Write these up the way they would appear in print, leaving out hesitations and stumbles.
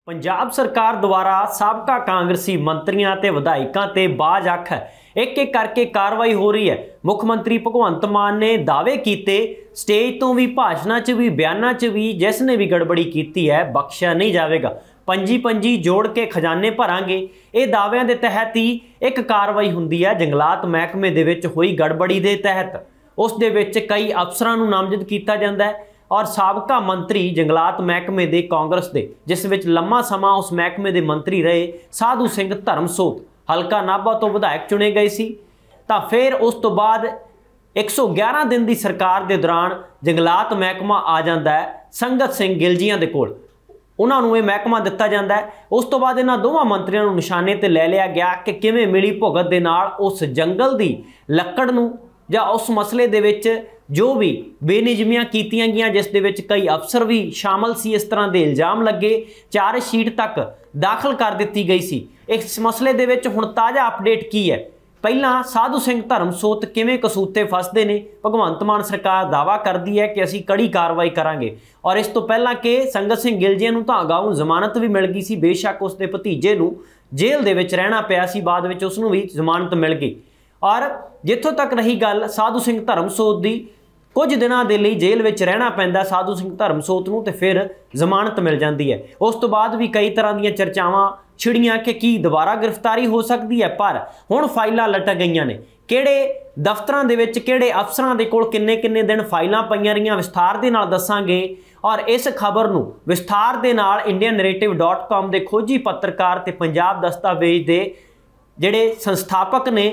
पंजाब सरकार द्वारा साबका कांग्रेसी मंत्रियों ते विधायकों ते बाज अख एक एक करके कार्रवाई हो रही है। मुख मंत्री भगवंत मान ने दावे किए, स्टेज तो भी, भाषणों च भी, बयानों च भी, जिसने भी गड़बड़ी की है बख्शिया नहीं जाएगा। पंजी पंजी जोड़ के खजाने भरांगे, ये दाव्यां दे तहत ही एक कार्रवाई हुंदी है। जंगलात महकमे दे विच होई गड़बड़ी दे तहत उस दे विच कई अफसरां नूं नामजद किया जाता है और साबका मंत्री जंगलात महकमे दे कांग्रेस दे, जिस विच लंबा समा उस महकमे दे मंत्री रहे साधु सिंह धर्मसोत हलका नाभा तो विधायक चुने गए सी। तां फिर उस तो बाद 111 दिन की सरकार के दौरान जंगलात महकमा आ जाता है संगत सिंह गिलजियां दे कोल, उन्होंने ये महकमा दिता जाता है। उस तो बाद इन्होंने दोवां मंत्रियों को निशाने ते ले लिया गया कि किवें मिली भुगत दे नाल उस जंगल की लकड़ नूं जां उस मसले दे विच जो भी बेनिजमियां कीतियां गईयां, जिस दे विच कई अफसर भी शामिल सी, इस तरह के इल्जाम लगे, चार्जशीट तक दाखिल कर दी गई सी। इस मसले दे विच हुण ताज़ा अपडेट की है। पहला साधु सिंह धर्मसोत किवें कसूते फसदे ने, भगवंत मान सरकार दावा करती है कि असीं कड़ी कार्रवाई करांगे। और इस तो पहला कि संगत सिंह गिलजियां नूं तां अगाऊं जमानत भी मिल गई सी, बेशक उसके भतीजे नूं जेल दे विच रहना पिया सी, बाद विच उसनूं भी जमानत मिल गई। और जिथों तक रही गल साधु सिंह धर्मसोत की, कुछ दिनों के लिए जेल में रहना पैंदा साधु सिंह धर्मसोत नूं ते फिर जमानत मिल जाती है। उस तो बाद भी कई तरह दी चर्चावां छिड़ियां कि की दोबारा गिरफ्तारी हो सकती है, पर हुण फाइलां लटक गई ने। किहड़े दफ्तरां दे विच किहड़े अफसरां दे कोल किन्ने किन्ने दिन फाइलां पईयां रहीआं, विस्तार दे नाल दस्सांगे। और इस खबर नूं विस्तार दे नाल indiannarrative.com दे खोजी पत्रकार ते पंजाब दस्तावेज दे जिहड़े संस्थापक ने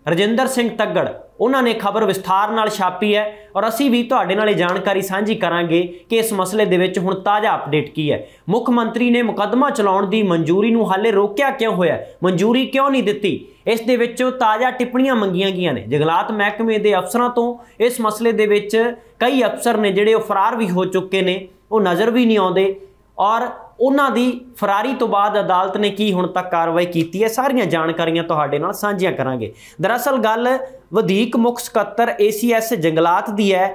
रजिंदर सिंह तग्गड़, उन्होंने खबर विस्तार नाल छापी है। और असी भी तुहाडे नाल जानकारी सांझी करांगे कि इस मसले दे विच हुण ताज़ा अपडेट की है। मुख मंत्री ने मुकदमा चलाउण दी मंजूरी नूं हाले रोकिया क्यों होया, मंजूरी क्यों नहीं दित्ती, इस दे विचों ताज़ा टिप्पणियां मंगियां गईयां ने। जंगलात महकमे दे अफसरां तो इस मसले दे विच कई अफसर ने जिहड़े फरार भी हो चुके ने, वो नज़र भी नहीं आउंदे। और उन्हां दी फरारी तो बाद अदालत ने की हुण तक कार्रवाई की है, सारियां जानकारियां तुहाडे नाल सांझियां करांगे। दरअसल गल वधीक मुख सकत्तर ACS जंगलात दी है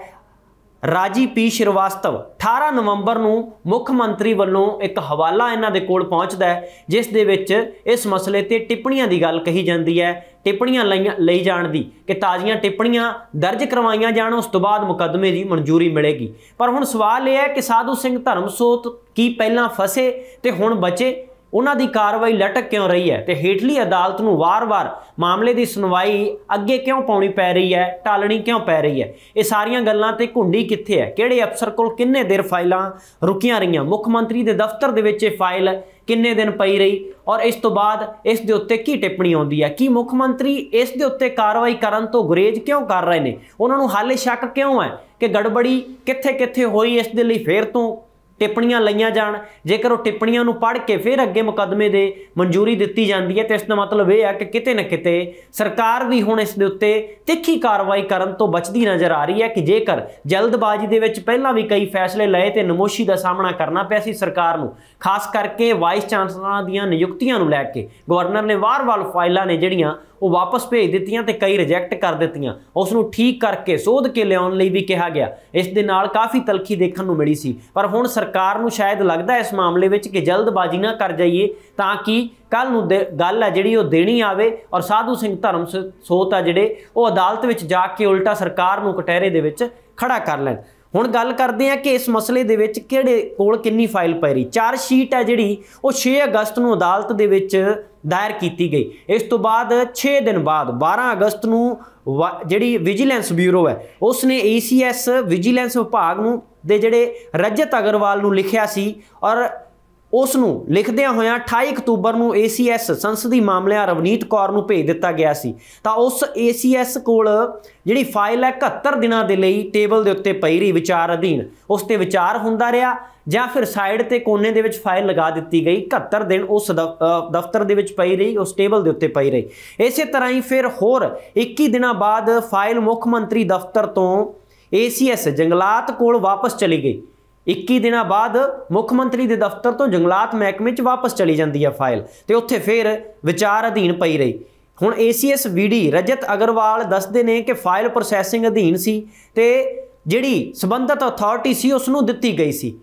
राजी पी श्रीवास्तव। 18 नवंबर नूं मुख मंत्री वालों एक हवाला इन्हां दे कोल पहुंचदा है, जिस दे विच इस मसले ते टिप्पणियां दी गल कही जाती है, टिप्पणियां लई जाण दी कि ताज़ियां टिप्पणियां दर्ज करवाइयां जाण, उस तो बाद मुकदमे की मंजूरी मिलेगी। पर हुण सवाल यह है कि साधु सिंह धर्मसोत की पहलां फसे ते हुण बचे, उन्हां दी कार्रवाई लटक क्यों रही है, तो हेठली अदालत नूं वार-वार मामले की सुनवाई अगे क्यों पाउणी पै रही है, टालनी क्यों पै रही है। ये सारियां गल्लां ते घुंडी कित्थे है, किहड़े अफसर कोल किन्ने देर फाइलां रुकियां रहीआं, मुख मंत्री दे दफ्तर दे विच फाइल किन्ने दिन पई रही, और इस तो बाद इस दे उत्ते की टिप्पणी आउंदी है। कि मुख मंत्री इस दे उत्ते कार्रवाई करन तो गुरेज क्यों कर रहे हैं, उन्होंने हाले शक क्यों है कि गड़बड़ी कित्थे कित्थे होई, इस दे लई फिर तो टिप्पणियां लईआं जाण। जेकर वो टिप्पणियां नूं पढ़ के फिर अगे मुकदमे दे मंजूरी दित्ती जाती है, तो इसका मतलब यह है कि किते न किते सरकार भी हुण इस दे उत्ते तिखी कार्रवाई करन तो बचदी नज़र आ रही है। कि जेकर जल्दबाजी दे विच पहलां भी कई फैसले लए तो नमोशी का सामना करना पिया सी सरकार नूं, खास करके वाइस चांसलरां दीआं नियुक्तियां नूं लैके गवर्नर ने वार-वार फाइलां ने जिहड़ियां वो वापस भेज दित्तियां ते कई रिजैक्ट कर दित्तियां, उसनूं ठीक करके सोध के लियाउण लई भी कहा गया। इस दे नाल काफ़ी तलखी देखण नूं मिली सी, पर हुण सरकार नूं शायद लगदा इस मामले विच कि जल्दबाजी ना कर जाइए, ताकि कल नूं गल है जिहड़ी वो देनी आवे और साधु सिंह धर्मसोत आ जिहड़े वो अदालत विच जाके उल्टा सरकार नूं कटहरे दे विच खड़ा कर लैण। हुण गल करते हैं कि इस मसले दे विच किहड़े कोल किन्नी फाइल पई रही। चार्जशीट है जिहड़ी वो 6 अगस्त नूं अदालत दे विच दायर की गई। इस तो बाद 6 दिन बाद 12 अगस्त नूं जिहड़ी विजिलेंस ब्यूरो है उसने ACS विजिलेंस विभाग नूं दे जिहड़े रजत अग्रवाल नूं लिखिया सी, और उसनूं लिखदिआं होइआं 28 अक्तूबर नूं ACS संसदी मामलिਆਂ रवनीत कौर नूं भेज दिता गया सी। तां उस ACS कोल जिहड़ी फाइल है 71 दिनां दे लई टेबल दे उत्ते पई रही विचार अधीन, उस ते विचार हुंदा रहा जां फिर साइड ते कोने दे विच फाइल लगा दित्ती गई। 71 दिन उस दफ्तर दे विच पई रही, उस टेबल दे उत्ते पई रही। इसे तरह ही फिर होर 21 दिनां बाद फाइल मुख मंत्री दफ्तर तो ACS जंगलात कोल वापस चली गई। 21 दिनों बाद मुख मंत्री के दफ्तर तो जंगलात महकमे वापस चली जाती है फाइल, तो उत्थे फिर विचार अधीन पई रही। हुण ACS VD रजत अग्रवाल दसदे ने कि फाइल प्रोसैसिंग अधीन सी ते जिहड़ी संबंधित अथॉरिटी सी उसनूं दित्ती गई सी।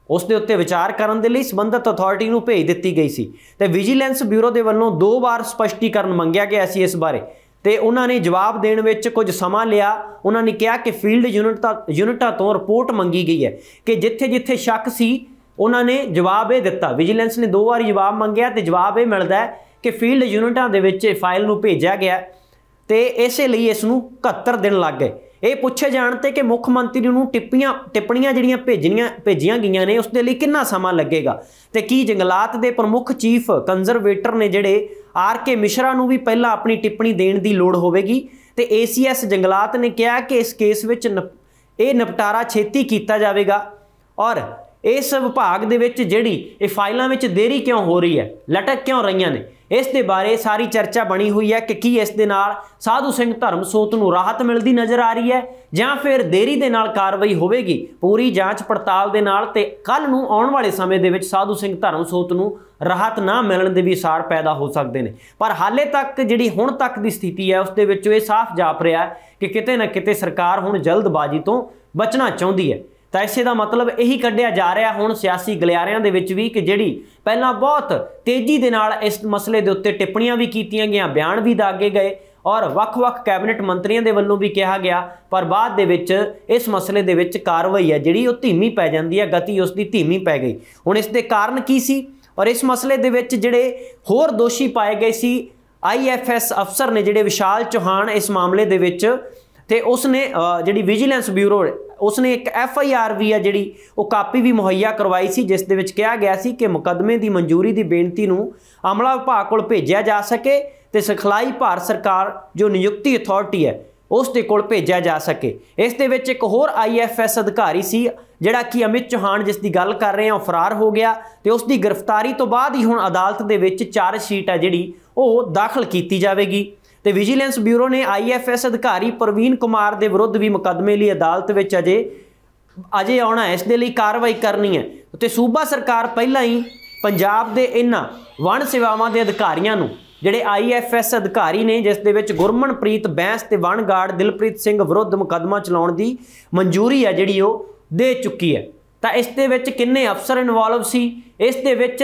ਉਸ ਦੇ ਉੱਤੇ ਵਿਚਾਰ ਕਰਨ ਦੇ ਲਈ ਸੰਬੰਧਿਤ ਅਥਾਰਟੀ ਨੂੰ ਭੇਜ ਦਿੱਤੀ ਗਈ ਸੀ ਤੇ ਵਿਜੀਲੈਂਸ ਬਿਊਰੋ ਦੇ ਵੱਲੋਂ 2 ਵਾਰ ਸਪਸ਼ਟੀਕਰਨ ਮੰਗਿਆ ਗਿਆ ਸੀ ਇਸ ਬਾਰੇ ਤੇ ਉਹਨਾਂ ਨੇ ਜਵਾਬ ਦੇਣ ਵਿੱਚ ਕੁਝ ਸਮਾਂ ਲਿਆ। ਉਹਨਾਂ ਨੇ ਕਿਹਾ ਕਿ ਫੀਲਡ ਯੂਨਿਟਾਂ ਤੋਂ ਰਿਪੋਰਟ ਮੰਗੀ ਗਈ ਹੈ ਕਿ ਜਿੱਥੇ-ਜਿੱਥੇ ਸ਼ੱਕ ਸੀ ਉਹਨਾਂ ਨੇ ਜਵਾਬ ਇਹ ਦਿੱਤਾ। ਵਿਜੀਲੈਂਸ ਨੇ 2 ਵਾਰ ਜਵਾਬ ਮੰਗਿਆ ਤੇ ਜਵਾਬ ਇਹ ਮਿਲਦਾ ਹੈ ਕਿ ਫੀਲਡ ਯੂਨਿਟਾਂ ਦੇ ਵਿੱਚ ਫਾਈਲ ਨੂੰ ਭੇਜਿਆ ਗਿਆ ਤੇ ਇਸੇ ਲਈ ਇਸ ਨੂੰ 71 ਦਿਨ ਲੱਗ ਗਏ। ਇਹ ਪੁੱਛੇ ਜਾਣ ਤੇ ਕਿ ਮੁੱਖ ਮੰਤਰੀ ਨੂੰ ਟਿੱਪਣੀਆਂ ਜਿਹੜੀਆਂ ਭੇਜੀਆਂ ਗਈਆਂ ਨੇ ਉਸ ਦੇ ਲਈ ਕਿੰਨਾ ਸਮਾਂ ਲੱਗੇਗਾ ਤੇ ਕੀ ਜੰਗਲਾਤ ਦੇ ਪ੍ਰਮੁੱਖ ਚੀਫ ਕੰਜ਼ਰਵੇਟਰ ਨੇ ਜਿਹੜੇ RK ਮਿਸ਼ਰਾ ਨੂੰ ਵੀ ਪਹਿਲਾਂ ਆਪਣੀ ਟਿੱਪਣੀ ਦੇਣ ਦੀ ਲੋੜ ਹੋਵੇਗੀ ਤੇ ACS ਜੰਗਲਾਤ ਨੇ ਕਿਹਾ ਕਿ ਇਸ ਕੇਸ ਵਿੱਚ ਇਹ ਨਿਪਟਾਰਾ ਛੇਤੀ ਕੀਤਾ ਜਾਵੇਗਾ ਔਰ ਇਸ ਵਿਭਾਗ ਦੇ ਵਿੱਚ ਜਿਹੜੀ ਇਹ ਫਾਈਲਾਂ ਵਿੱਚ ਦੇਰੀ ਕਿਉਂ ਹੋ ਰਹੀ ਹੈ, ਲਟਕ ਕਿਉਂ ਰਹੀਆਂ ਨੇ, ਇਸ ਦੇ ਬਾਰੇ ਸਾਰੀ ਚਰਚਾ ਬਣੀ ਹੋਈ ਹੈ ਕਿ ਕੀ ਇਸ ਦੇ ਨਾਲ ਸਾਧੂ ਸਿੰਘ ਧਰਮਸੋਤ ਨੂੰ ਰਾਹਤ ਮਿਲਦੀ ਨਜ਼ਰ ਆ ਰਹੀ ਹੈ ਜਾਂ ਫਿਰ ਦੇਰੀ ਦੇ ਨਾਲ ਕਾਰਵਾਈ ਹੋਵੇਗੀ ਪੂਰੀ ਜਾਂਚ ਪੜਤਾਲ ਦੇ ਨਾਲ ਤੇ ਕੱਲ ਨੂੰ ਆਉਣ ਵਾਲੇ ਸਮੇਂ ਦੇ ਵਿੱਚ ਸਾਧੂ ਸਿੰਘ ਧਰਮਸੋਤ ਨੂੰ ਰਾਹਤ ਨਾ ਮਿਲਣ ਦੇ ਵੀ ਸਾਰ ਪੈਦਾ ਹੋ ਸਕਦੇ ਨੇ। ਪਰ ਹਾਲੇ ਤੱਕ ਜਿਹੜੀ ਹੁਣ ਤੱਕ ਦੀ ਸਥਿਤੀ ਹੈ ਉਸ ਦੇ ਵਿੱਚੋਂ ਇਹ ਸਾਫ਼ ਜਾਪ ਰਿਹਾ ਕਿ ਕਿਤੇ ਨਾ ਕਿਤੇ ਸਰਕਾਰ ਹੁਣ ਜਲਦਬਾਜ਼ੀ ਤੋਂ ਬਚਣਾ ਚਾਹੁੰਦੀ ਹੈ। ਤਾਂ ਇਸੇ ਦਾ ਮਤਲਬ ਇਹੀ ਕੱਢਿਆ ਜਾ ਰਿਹਾ ਹੁਣ ਸਿਆਸੀ ਗਲਿਆਰਿਆਂ ਦੇ ਵਿੱਚ ਵੀ ਕਿ ਜਿਹੜੀ ਪਹਿਲਾਂ ਬਹੁਤ ਤੇਜ਼ੀ ਦੇ ਨਾਲ ਇਸ ਮਸਲੇ ਦੇ ਉੱਤੇ ਟਿੱਪਣੀਆਂ ਵੀ ਕੀਤੀਆਂ ਗਈਆਂ, ਬਿਆਨ ਵੀ ਦਾਗੇ ਗਏ ਔਰ ਵੱਖ-ਵੱਖ ਕੈਬਨਿਟ ਮੰਤਰੀਆਂ ਦੇ ਵੱਲੋਂ ਵੀ ਕਿਹਾ ਗਿਆ, ਪਰ ਬਾਅਦ ਦੇ ਵਿੱਚ ਇਸ ਮਸਲੇ ਦੇ ਵਿੱਚ ਕਾਰਵਾਈ ਹੈ ਜਿਹੜੀ ਉਹ ਧੀਮੀ ਪੈ ਜਾਂਦੀ ਹੈ, ਗਤੀ ਉਸ ਦੀ ਧੀਮੀ ਪੈ ਗਈ। ਹੁਣ ਇਸ ਦੇ ਕਾਰਨ ਕੀ ਸੀ ਔਰ ਇਸ ਮਸਲੇ ਦੇ ਵਿੱਚ ਜਿਹੜੇ ਹੋਰ ਦੋਸ਼ੀ ਪਾਏ ਗਏ ਸੀ IFS ਅਫਸਰ ਨੇ ਜਿਹੜੇ ਵਿਸ਼ਾਲ ਚੌਹਾਨ ਇਸ ਮਾਮਲੇ ਦੇ ਵਿੱਚ ਤੇ ਉਸਨੇ ਜਿਹੜੀ ਵਿਜੀਲੈਂਸ ਬਿਊਰੋ ਉਸਨੇ ਇੱਕ FIR ਵੀ ਹੈ ਜਿਹੜੀ ਉਹ ਕਾਪੀ ਵੀ ਮੁਹੱਈਆ ਕਰਵਾਈ ਸੀ ਜਿਸ ਦੇ ਵਿੱਚ ਕਿਹਾ ਗਿਆ ਸੀ ਕਿ ਮੁਕੱਦਮੇ ਦੀ ਮਨਜ਼ੂਰੀ ਦੀ ਬੇਨਤੀ ਨੂੰ ਅਮਲਾ ਵਿਭਾਗ ਕੋਲ ਭੇਜਿਆ ਜਾ ਸਕੇ ਤੇ ਸਿਖਲਾਈ ਭਾਰਤ ਸਰਕਾਰ ਜੋ ਨਿਯੁਕਤੀ ਅਥਾਰਟੀ ਹੈ ਉਸ ਦੇ ਕੋਲ ਭੇਜਿਆ ਜਾ ਸਕੇ। ਇਸ ਦੇ ਵਿੱਚ ਇੱਕ ਹੋਰ IFS ਅਧਿਕਾਰੀ ਸੀ ਜਿਹੜਾ ਕਿ ਅਮਿਤ ਚੌਹਾਨ ਜਿਸ ਦੀ ਗੱਲ ਕਰ ਰਹੇ ਹਾਂ ਉਹ ਫਰਾਰ ਹੋ ਗਿਆ ਤੇ ਉਸ ਦੀ ਗ੍ਰਿਫਤਾਰੀ ਤੋਂ ਬਾਅਦ ਹੀ ਹੁਣ ਅਦਾਲਤ ਦੇ ਵਿੱਚ ਚਾਰਜ ਸ਼ੀਟ ਹੈ ਜਿਹੜੀ ਉਹ ਦਾਖਲ ਕੀਤੀ ਜਾਵੇਗੀ ਤੇ ਵਿਜੀਲੈਂਸ ਬਿਊਰੋ ਨੇ IFS ਅਧਿਕਾਰੀ ਪ੍ਰਵੀਨ ਕੁਮਾਰ ਦੇ ਵਿਰੁੱਧ ਵੀ ਮੁਕੱਦਮੇ ਲਈ ਅਦਾਲਤ ਵਿੱਚ ਅਜੇ ਆਉਣਾ ਹੈ, ਇਸ ਦੇ ਲਈ ਕਾਰਵਾਈ ਕਰਨੀ ਹੈ ਤੇ ਸੂਬਾ ਸਰਕਾਰ ਪਹਿਲਾਂ ਹੀ ਪੰਜਾਬ ਦੇ ਇਹਨਾਂ ਵਣ ਸੇਵਾਵਾਂ ਦੇ ਅਧਿਕਾਰੀਆਂ ਨੂੰ ਜਿਹੜੇ IFS ਅਧਿਕਾਰੀ ਨੇ ਜਿਸ ਦੇ ਵਿੱਚ ਗੁਰਮਨਪ੍ਰੀਤ ਬੈਂਸ ਤੇ ਵਣ ਗਾਰਡ ਦਿਲਪ੍ਰੀਤ ਸਿੰਘ ਵਿਰੁੱਧ ਮੁਕੱਦਮਾ ਚਲਾਉਣ ਦੀ ਮਨਜ਼ੂਰੀ ਹੈ ਜਿਹੜੀ ਉਹ ਦੇ ਚੁੱਕੀ ਹੈ। ਤਾਂ ਇਸ ਦੇ ਵਿੱਚ ਕਿੰਨੇ ਅਫਸਰ ਇਨਵੋਲਵ ਸੀ, ਇਸ ਦੇ ਵਿੱਚ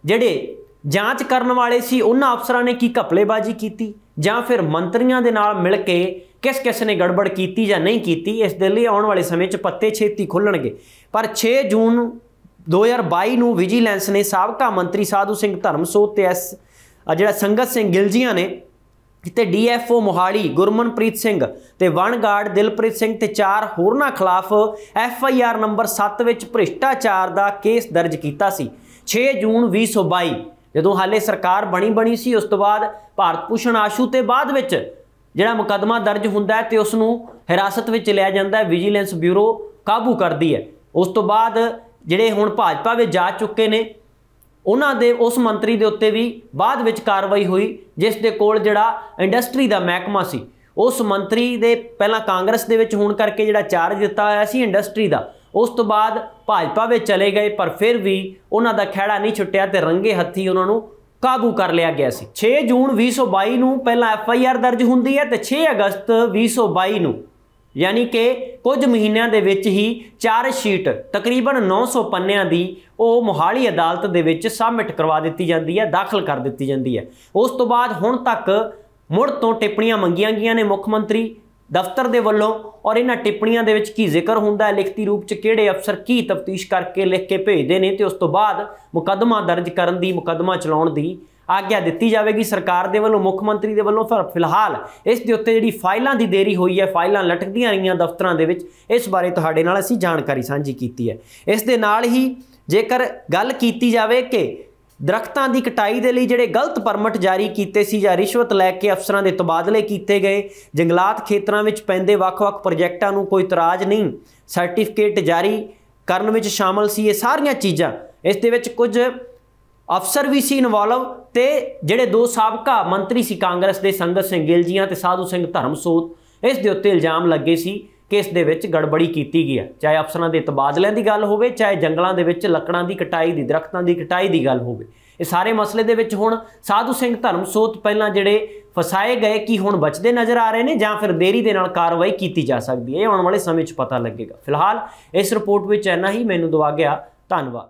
ਜਿਹੜੇ ਜਾਂਚ ਕਰਨ ਵਾਲੇ ਸੀ ਉਹਨਾਂ ਅਫਸਰਾਂ ਨੇ ਕੀ ਘਪਲੇਬਾਜ਼ੀ ਕੀਤੀ ਜਾਂ ਫਿਰ ਮੰਤਰੀਆਂ ਦੇ ਨਾਲ ਮਿਲ ਕੇ ਕਿਸ ਨੇ ਗੜਬੜ ਕੀਤੀ ਜਾਂ ਨਹੀਂ ਕੀਤੀ, ਇਸ ਦੇ ਲਈ ਆਉਣ ਵਾਲੇ ਸਮੇਂ 'ਚ ਪੱਤੇ ਛੇਤੀ ਖੁੱਲਣਗੇ। ਪਰ 6 ਜੂਨ 2022 ਨੂੰ ਵਿਜੀਲੈਂਸ ਨੇ ਸਾਬਕਾ ਮੰਤਰੀ ਸਾਧੂ ਸਿੰਘ ਧਰਮਸੋਤ ਤੇ ਜਿਹੜਾ ਸੰਗਤ ਸਿੰਘ ਗਿਲਜੀਆਂ ਨੇ ਤੇ DFO ਮੋਹਾਲੀ ਗੁਰਮਨਪ੍ਰੀਤ ਸਿੰਘ ਤੇ ਵਣ ਗਾਰਡ ਦਿਲਪ੍ਰੀਤ ਸਿੰਘ ਤੇ 4 ਹੋਰਨਾਂ ਖਿਲਾਫ FIR ਨੰਬਰ 7 ਵਿੱਚ ਭ੍ਰਿਸ਼ਟਾਚਾਰ ਦਾ ਕੇਸ ਦਰਜ ਕੀਤਾ ਸੀ 6 ਜੂਨ 2022 ਜਦੋਂ ਹਾਲੇ ਸਰਕਾਰ ਬਣੀ ਸੀ। ਉਸ ਤੋਂ ਬਾਅਦ ਭਾਰਤ ਭੂਸ਼ਣ ਆਸ਼ੂ ਤੇ ਬਾਅਦ ਵਿੱਚ ਜਿਹੜਾ ਮੁਕੱਦਮਾ ਦਰਜ ਹੁੰਦਾ ਹੈ ਤੇ ਉਸ ਨੂੰ ਹਿਰਾਸਤ ਵਿੱਚ ਲਿਆ ਜਾਂਦਾ ਹੈ, ਵਿਜੀਲੈਂਸ ਬਿਊਰੋ ਕਾਬੂ ਕਰਦੀ ਹੈ। ਉਸ ਤੋਂ ਬਾਅਦ ਜਿਹੜੇ ਹੁਣ ਭਾਜਪਾ ਵਿੱਚ ਜਾ ਚੁੱਕੇ ਨੇ ਉਹਨਾਂ ਦੇ ਉਸ ਮੰਤਰੀ ਦੇ ਉੱਤੇ ਵੀ ਬਾਅਦ ਵਿੱਚ ਕਾਰਵਾਈ ਹੋਈ ਜਿਸ ਦੇ ਕੋਲ ਜਿਹੜਾ ਇੰਡਸਟਰੀ ਦਾ ਮਹਿਕਮਾ ਸੀ। ਉਸ ਮੰਤਰੀ ਦੇ ਪਹਿਲਾਂ ਕਾਂਗਰਸ ਦੇ ਵਿੱਚ ਹੋਣ ਕਰਕੇ ਜਿਹੜਾ ਚਾਰਜ ਦਿੱਤਾ ਹੋਇਆ ਸੀ ਇੰਡਸਟਰੀ ਦਾ, ਉਸ ਤੋਂ ਬਾਅਦ ਭਾਜਪਾ ਵਿੱਚ ਚਲੇ ਗਏ ਪਰ ਫਿਰ ਵੀ ਉਹਨਾਂ ਦਾ ਖਹਿੜਾ ਨਹੀਂ ਛੁੱਟਿਆ ਤੇ ਰੰਗੇ ਹੱਥੀ ਉਹਨਾਂ ਨੂੰ ਕਾਬੂ ਕਰ ਲਿਆ ਗਿਆ ਸੀ। 6 ਜੂਨ 2022 ਨੂੰ ਪਹਿਲਾਂ FIR ਦਰਜ ਹੁੰਦੀ ਹੈ ਤੇ 6 ਅਗਸਤ 2022 ਨੂੰ यानी कि कुछ महीनों के विच ही चार्ज शीट तकरीबन 900 पन्नियां दी वो मोहाली अदालत दे विच सबमिट करवा दी जाती है, दाखिल कर दी जाती है। उस तो बाद हुण तक मुड़ तो टिप्पणियां मंगियां गईयां ने मुख मंत्री दफ्तर दे वल्लों और इन्हां टिप्पणियां दे विच की जिक्र हुंदा है, लिखती रूप च किहड़े अफसर की तफ्तीश करके लिख के भेजदे ने ते उस तो बाद मुकदमा दर्ज करन दी मुकदमा चलाउण दी आग्ञा दी जाएगी सरकार के वलों, मुख मंत्री के वलों। फिलहाल इस दे उत्ते जिहड़ी फाइलों की देरी हुई है, फाइलां लटकदियां रहियां दफ्तरां दे विच, इस बारे तुहाडे नाल असीं जानकारी साझी कीती है। इस दे नाल ही जेकर गल कीती जाए कि दरख्तां की कटाई के लिए जिहड़े गलत परमिट जारी कीते सी जां रिश्वत लैके अफसरां दे तबादले कीते गए, जंगलात खेतरां विच पैंदे वख-वख प्रोजैक्टां नूं कोई इतराज़ नहीं, सर्टिफिकेट जारी करन विच शामिल सी, ये सारियां चीज़ां इस दे विच कुछ अफसर भी सी इनवॉल्व ते जिहड़े दो साबका मंत्री सी कांग्रेस के संगत सिंह गिलजियां ते साधू सिंह धर्मसोत, इस दे उत्ते इल्जाम लगे सी कि इस दे विच गड़बड़ी कीती गई है, चाहे अफसरां दे तबादलिਆਂ की गल होवे, चाहे जंगलों के विच लकड़ां की कटाई की दरख्तां की कटाई की गल होवे। ये सारे मसले दे विच हुण साधू सिंह धर्मसोत पहलां जिहड़े फसाए गए कि हुण बचदे नज़र आ रहे हैं जां फिर देरी दे नाल कार्रवाई की जा सकती है, आने वाले समय च पता लगेगा। फिलहाल इस रिपोर्ट विच इन्ना ही, मैनूं दवा गया। ਧੰਨਵਾਦ।